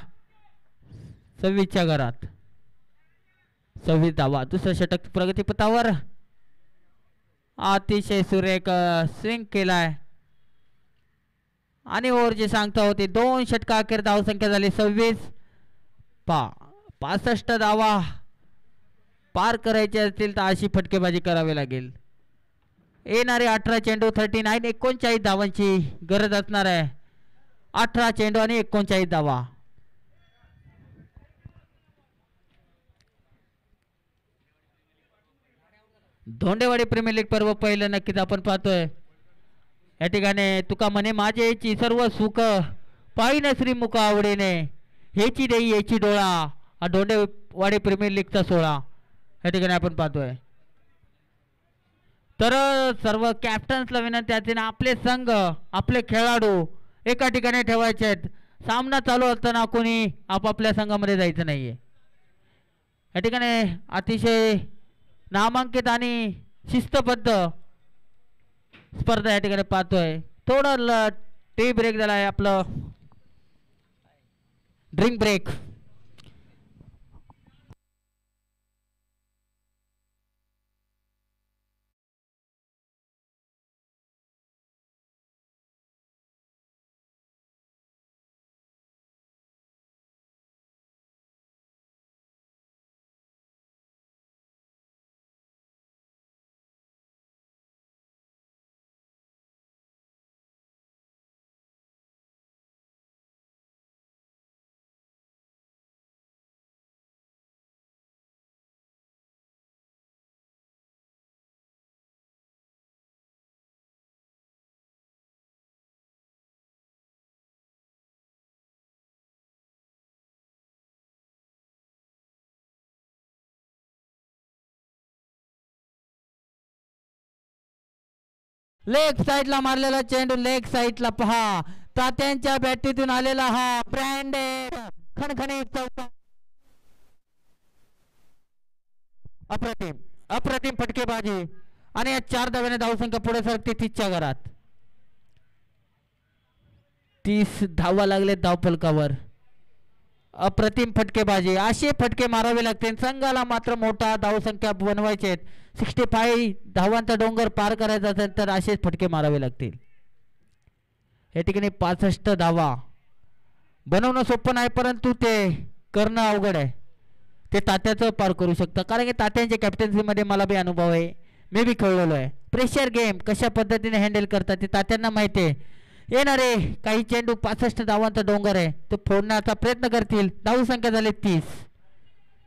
26च्या घरात 26 धावा. दुसरं षटक प्रगतीपथावर. अतिशय सुरेख स्विंग केलाय आणि ओव्हरची सांगता होती 2 षटका अखेर धाव संख्या झाली 26. 65 धावा पार करायचे असतील तर अशी फटकेबाजी करावी लागेल. येणारे 18 चेंडू 39 धावांची गरज असणार आहे. 18 चेंडू आणि 39 धावा. धोंडेवाडी प्रीमियर लीग पर्व पहिलं नक्कीच आपण पाहतोय. या ठिकाणी तुका म्हणे माझे याची सर्व सुख पाहिन श्रीमुख आवडीने हेची देई याची डोळा. हा धोंडेवाडी प्रीमियर लीगचा 16 या ठिकाणी आपण पाहतोय. तर सर्व कॅप्टन्सला विनंती आहे ना, आपले संघ आपले खेळाडू एका ठिकाणी ठेवायचे आहेत. सामना चालू असताना कोणी आपापल्या संघामध्ये जायचं नाहीये. या ठिकाणी अतिशय नामांकित आणि शिस्तबद्ध स्पर्धा या ठिकाणी पाहतोय. थोडं टी ब्रेक झाला आहे, आपलं ड्रिंक ब्रेक. लेग साइडला मारलेला चेंडू लेग साइडला पहा. तात्यांच्या बॅटीतून आलेला हा ब्रँडेड खणखणीत चौका. अप्रतिम अप्रतिम फटकेबाजी आणि या 4 धाव्याने धावसंख्या पुढे सरकते 30च्या घरात. 30 धावा लागले धावफलकावर. अप्रतिम फटकेबाजी. असे फटके मारावे लागतील. संघाला मात्र मोठा धावसंख्या बनवायचे आहेत. 65 धावांचा डोंगर पार करायचा असेल तर असेच फटके मारावे लागतील. या ठिकाणी 65 धावा बनवणं सोपं नाही, परंतु ते करणं अवघड आहे. ते तात्याचं पार करू शकतं, कारण की तात्यांच्या कॅप्टन्सीमध्ये मला बी अनुभव आहे. मी बी खेळलेलो आहे. प्रेशर गेम कशा पद्धतीने हँडल करतात ते तात्यांना माहिती आहे. येणारे काही चेंडू 65 धावांचा डोंगर आहे तो फोडण्याचा प्रयत्न करतील. धावसंख्या झाली 30.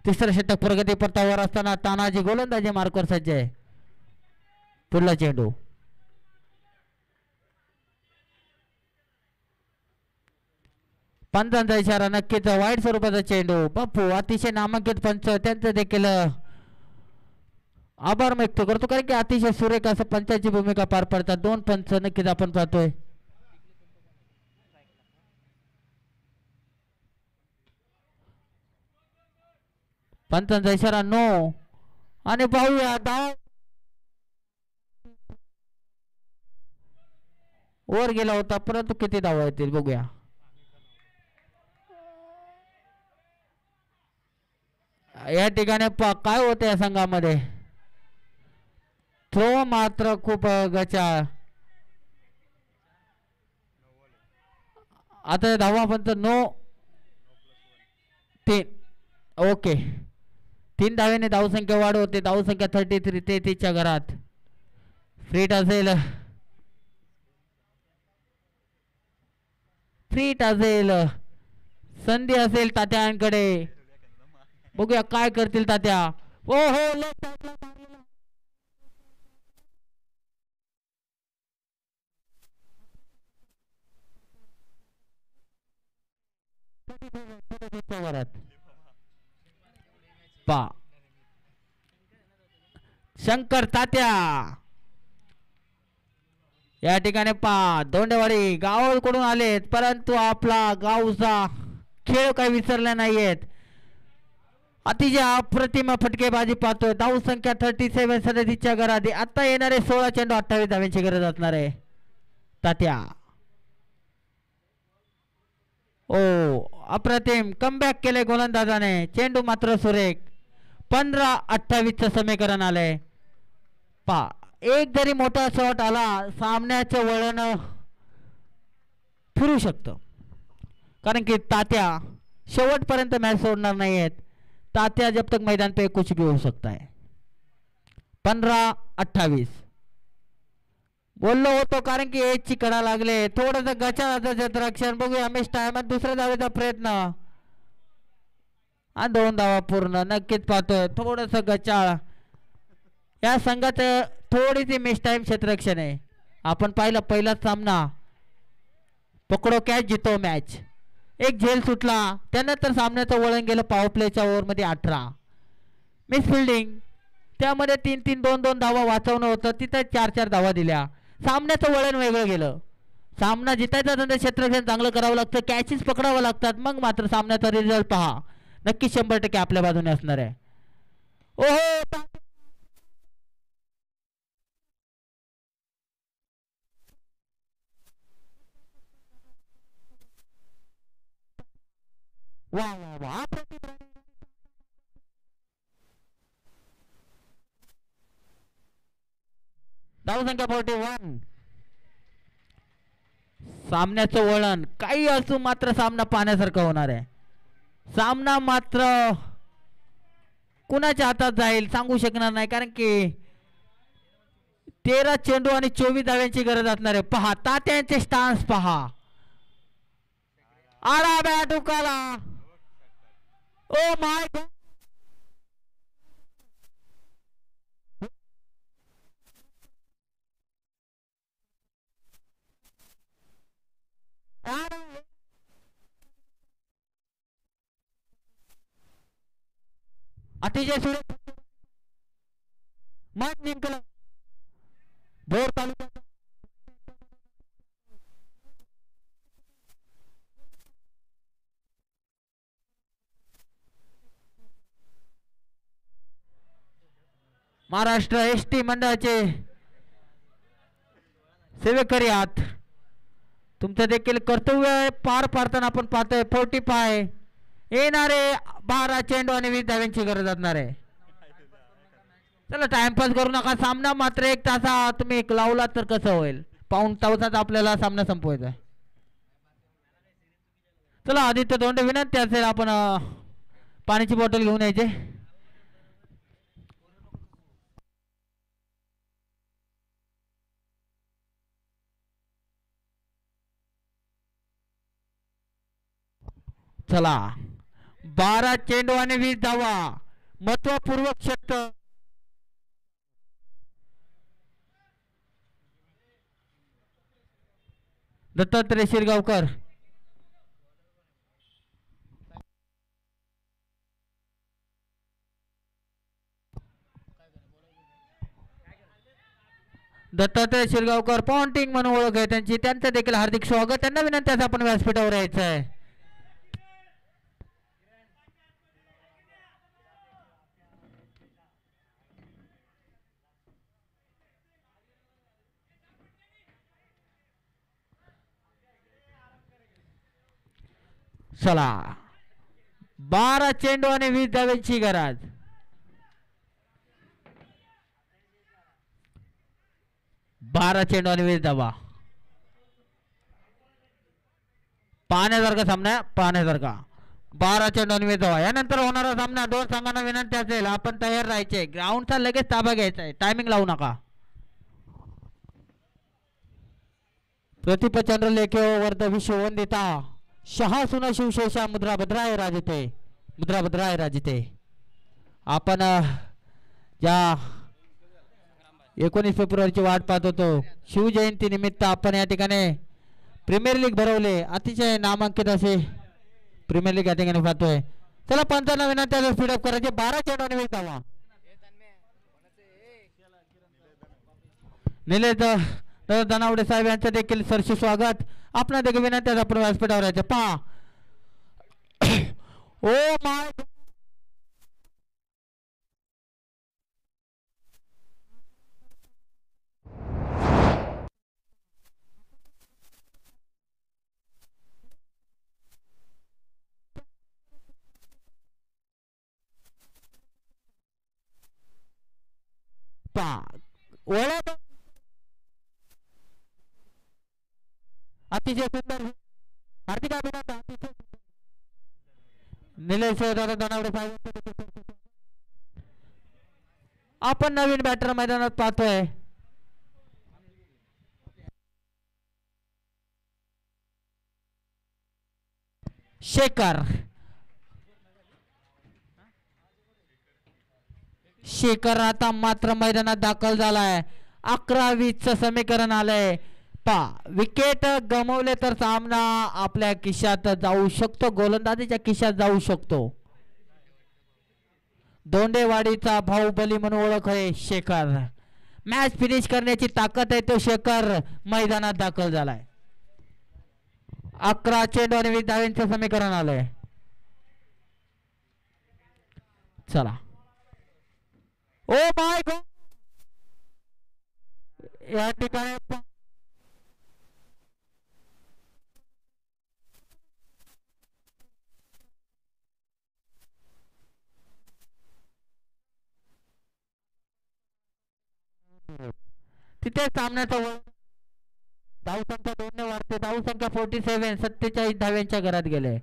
तिसरं षटक प्रगती पथावर असताना तानाजी गोलंदाजी मार्कवर सज्ज आहे. पुढला चेंडू पंचांचा इशारा नक्कीच वाईट स्वरूपाचा चेंडू. बापू अतिशय नामांकित पंच, त्यांचं देखील आभार व्यक्त करतो, कारण की अतिशय सुरेख असं पंचाची भूमिका पार पडतात. 2 पंच नक्कीच आपण पाहतोय. पंचांचा इशारा नो आणि पाहूया धाव वर गेला होता, परंतु किती धावा येतील बघूया. या ठिकाणी काय होतं या संघामध्ये. थ्रो मात्र खूप गचाळ. आता धावा पंच नो 3. ओके, 3 धावेने धावसंख्या वाढ होते. धावसंख्या 33 33च्या घरात. फ्रीट असेल संधी असेल तात्यांकडे. बघूया काय करतील तात्या. ओ हो लेफ्ट साइडला पा शंकर तात्या या ठिकाणी दोंडेवाडी गावाकडून आलेत, परंतु आपला गावचा खेळ काही विसरले नाहीयेत. अतिशय अप्रतिम फटकेबाजी पाहतोय. धावसंख्या 37 37च्या घरात. आता येणारे 16 चेंडू 28 धाव्यांची गरज असणार आहे. तात्या ओ अप्रतिम कमबॅक केले गोलंदाजाने. चेंडू मात्र सुरेख. 15-28चं समीकरण आलंय. एक जरी मोठा शॉट आला सामन्याचं वळण फिरू शकतं, कारण की तात्या शेवटपर्यंत मॅच सोडणार नाहीयेत. तात्या जब तक मैदान पे कुछ भी हो सकता है. 15-28 बोललो होतो, कारण की एजची कडा लागले. थोडंसं गचाळाचं क्षेत्ररक्षण बघूया. मिस टाइमात दुसऱ्या धावेचा प्रयत्न आणि 2 धावा पूर्ण. नक्कीच पाहतोय थोडंसं गचाळ. या संघाचं थोडीशी मिस टाइम क्षेत्ररक्षण आहे. आपण पाहिलं पहिलाच सामना पकडो कॅच जितो मॅच. एक झेल सुटला, त्यानंतर सामन्याचं वळण गेलं पॉवर प्लेच्या ओव्हरमध्ये 18. मिस फिल्डिंग त्यामध्ये 3-3 2-2 धावा वाचवणं होतं, तिथं 4-4 धावा दिल्या. सामन्याचं वळण वेगळं गेलं. सामना जितायचा तर क्षेत्ररक्षण चांगलं करावं लागतं, कॅचेस पकडावं लागतात, मग मात्र सामन्याचा रिझल्ट पहा नक्की 100% आपल्या बाजूने असणार आहे. ओहो वा वा वा धावसंख्या 41. सामन्याचं वळण काही असू मात्र सामना पाहण्यासारखा होणार आहे. सामना मात्र कुणाच्या हातात जाईल सांगू शकणार नाही, कारण की 13 चेंडू आणि 24 धाव्यांची गरज असणार आहे. पहा तात्यांचे स्टान्स पहा. आला bat Ukala. Oh my God. अतिशय सुरेख मत जिंकलं भोर तालुका. महाराष्ट्र एसटी मंडळाचे सेवेकरी आहात, तुमचं देखील कर्तव्य पार पाडताना आपण पाहतोय. 45 येणारे 12 चेंडू आणि 20 धाव्यांची गरज असणार आहे. चला टाइमपास करू नका. सामना मात्र 1 तासा तुम्ही एक लावला तर कसं होईल. पाऊण तासात आपल्याला सामना संपवायचा आहे. चला आदित्य धोंडे विनंती असेल आपण पाण्याची बॉटल घेऊन यायचे. चला 12 चेंडू आणि 20 धावा महत्वपूर्वक षटक. दत्तात्रय शिरगावकर दत्तात्रय शिरगावकर पॉन्टिंग म्हणून ओळख आहे त्यांची, त्यांचं देखील हार्दिक स्वागत. त्यांना विनंती आहे आपण व्यासपीठावर यायचं आहे. चला 12 चेंडू आणि 20 धाव्यांची गरज. 12 चेंडू आणि 20 धावा पाहण्यासारखा सामना, पाहण्यासारखा. 12 चेंडू आणि 20 धावा. यानंतर होणारा सामना दोन संघांना विनंती असेल आपण तयार राहायचे. ग्राउंडचा लगेच ताबा घ्यायचा आहे, टायमिंग लावू नका. प्रतिपचंद्र लेखे वर्ध विश्ववंदिता शहा सुना शिवशेषा मुद्रा भद्राय राजते, मुद्रा भद्राय राजते. आपण ज्या 19 फेब्रुवारीची वाट पाहत होतो, शिवजयंती निमित्त आपण या ठिकाणी प्रीमियर लीग भरवले. अतिशय नामांकित असे प्रीमियर लीग या ठिकाणी पाहतोय. चला पंचांना विनंती स्पीडअप करायचे. 12 चेंडू आणि 20 धावा. निलेश धनावडे साहेब यांचं देखील सरशी स्वागत. आपला देखील विनंती आपण व्यासपीठावर यायचं. पहा ओ माय पहा ओळख अतिशय सुंदर. हार्दिक अभिनंदन. निलेश दादा धनावडे साहेब आपण नवीन बॅटर मैदानात पाहतोय. शेखर आता मात्र मैदानात दाखल झालाय. 11-20 समीकरण आलंय. विकेट गमावले तर सामना आपल्या खिशात जाऊ शकतो, गोलंदाजीच्या खिशात जाऊ शकतो. दोंडेवाडीचा बाहुबली म्हणून ओळख आहे शेखर. मॅच फिनिश करण्याची ताकद आहे तो शेखर मैदानात दाखल झालाय. 11 चेंडू आणि 20 धावांचं समीकरण आलंय. चला ओ माय गॉड या ठिकाणी तिथे सामन्याचा धावसंख्या 2 ने वाढते. धावसंख्या 47 47 धाव्यांच्या घरात गेले.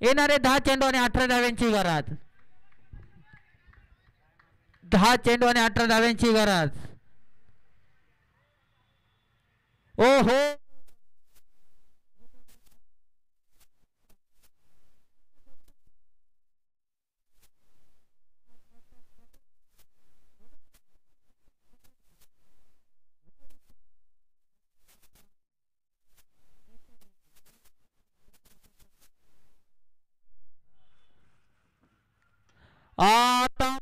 येणारे 10 चेंडू आणि 18 धाव्यांची घरात. 10 चेंडू आणि 18 धाव्यांची घरात. ओ हो आता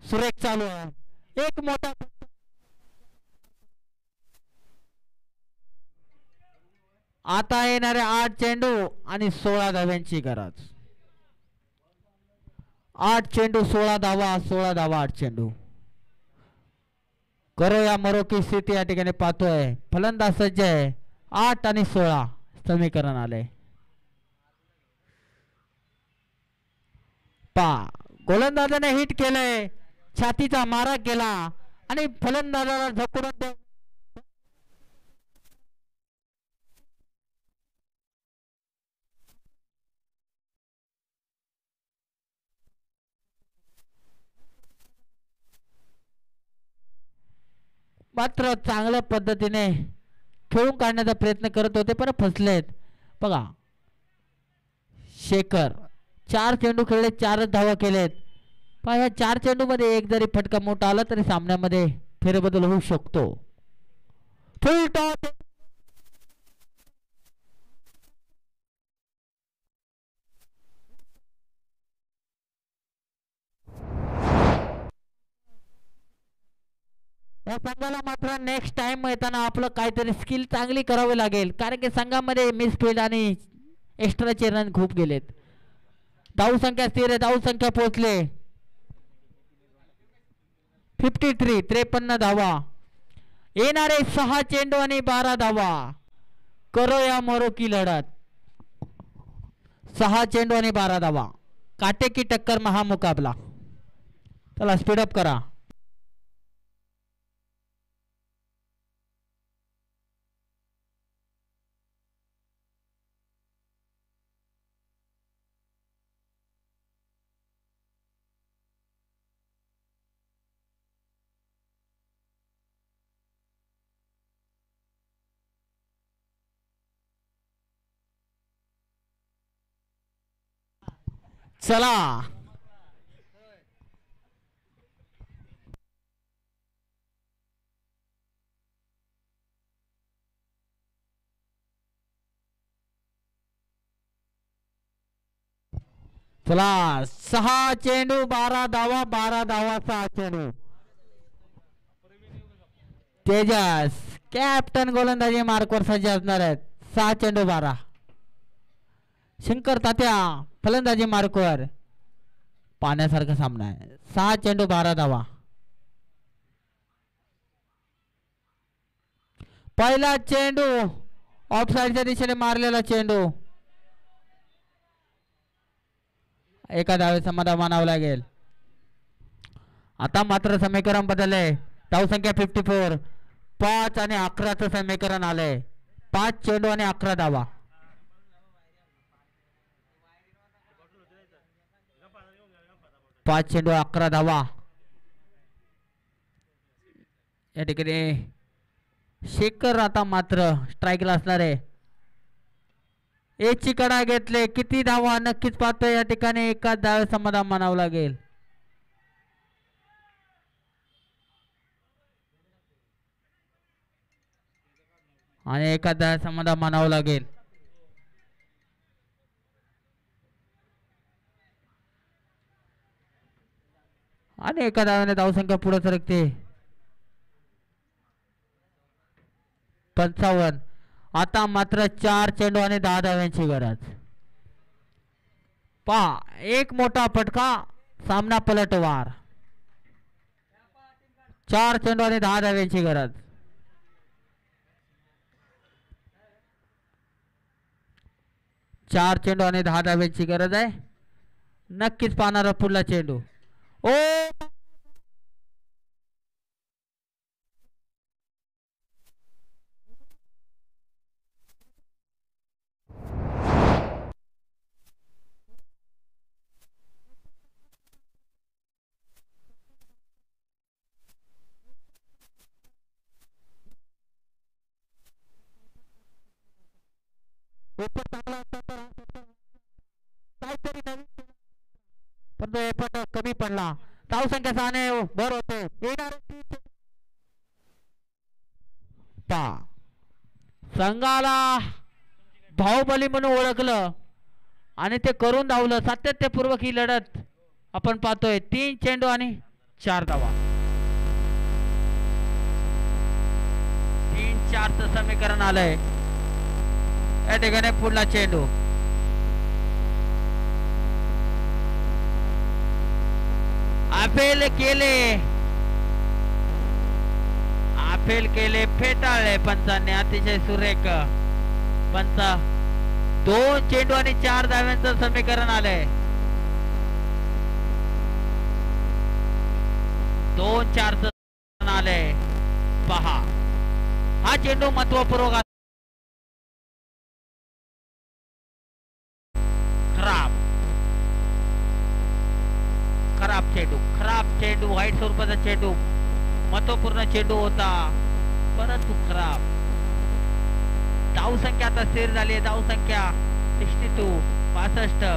सुरेख चालू आहे. एक मोठा आता येणारे 8 चेंडू आणि 16 धाव्यांची गरज. 8 चेंडू 16 धावा 16 धावा 8 चेंडू. करो या मरो की स्थिती या ठिकाणी पाहतोय. फलंदाज सज्ज आहे. 8 आणि 16 समीकरण आले. पा गोलंदाजाने हिट केलंय. छातीचा मारा केला आणि फलंदाजाला झोकडून मात्र चांगल्या पद्धतीने खेळून काढण्याचा प्रयत्न करत होते पण फसलेत. बघा शेखर 4 चेंडू खेळले 4 धावा केलेत. पण या 4 चेंडू मध्ये एक जरी फटका मोठा आला तरी सामन्यामध्ये फेरबदल होऊ शकतो. फुल टॉस या संघाला मात्र नेक्स्ट टाइम येताना आपलं काहीतरी स्किल चांगली करावी लागेल. कारण की संघामध्ये मिसफील्ड आणि एक्स्ट्राचे रन खूप गेलेत. धावसंख्या स्थिर आहे. धावसंख्या पोहोचले 53 53 धावा. येणारे 6 चेंडू आणि 12 धावा. करो या मरो की लढत. 6 चेंडू आणि 12 धावा. काटे की टक्कर महा मुकाबला. चला स्पीडअप करा. चला चला 6 चेंडू 12 धावा 12 धावा 6 चेंडू. तेजस कॅप्टन गोलंदाजी मार्कवर सज्ज असणार आहेत. 6 चेंडू 12. शंकर तात्या फलंदाजी मार्कवर. पाण्यासारखा सामना आहे. 6 चेंडू 12 धावा. पहिला चेंडू ऑफसाईडच्या दिशेने मारलेला चेंडू. एका धावे समाधान मानावं लागेल. आता मात्र समीकरण बदलले. धावसंख्या 54. 5 आणि 11चं समीकरण आलंय. 5 चेंडू आणि 11 धावा. 5 चेंडू 11 धावा. या ठिकाणी शेखर आता मात्र स्ट्राईकला असणार आहे. एची कडा घेतले. किती धावा नक्कीच पाहतोय या ठिकाणी. एका धावे समाधान मानावं लागेल. आणि एखादा समाधान मानावं लागेल. आणि एका धावाने धावसंख्या पुढे सरकते. 55. आता मात्र 4 चेंडू आणि 10 धाव्यांची गरज. पहा एक मोठा फटका, सामना पलटवार. 4 चेंडू आणि 10 धाव्यांची गरज. चार चेंडू आणि 10 धाव्यांची गरज आहे. नक्कीच पाहणार पुढला चेंडू. ओ परंतु एफर्ट कमी पडला. धावसंख्या 6 भर होते. संघाला बाहुबली म्हणून ओळखलं आणि ते करून धावलं. सातत्यपूर्वक ही लढत आपण पाहतोय. 3 चेंडू आणि 4 धावा. 3-4चं समीकरण आलंय. या ठिकाणी पुढला चेंडू. आफेल केले फेटाळले पंचांनी. अतिशय सुरेख पंच. 2 चेंडू आणि 4 धाव्यांचं समीकरण आलंय. 2-4चं आलंय. पहा हा चेंडू महत्वपूर्ण. खराब चेंडू वाईट स्वरूपाचा चेंडू. महत्वपूर्ण चेंडू होता परंतु खराब. धावसंख्या आता स्थिर झाली. धावसंख्या 62.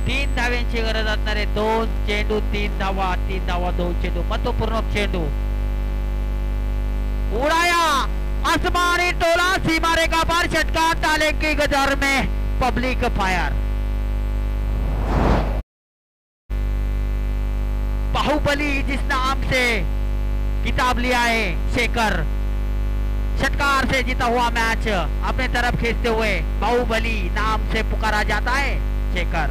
3 धाव्यांची गरज असणार आहे. 2 चेंडू 3 धावा. 3 धावा 2 चेंडू. महत्वपूर्ण चेंडू. उड़ाया आसमानी टोला, सीमा रेखा पार छटका. ताले की गजार में पब्लिक फायर. बाहुबली जिस नाम से किताब लिया है शेखर, षटकार से जीता हुआ मैच अपने तरफ खींचते हुए बाहुबली नाम से पुकारा जाता है शेखर.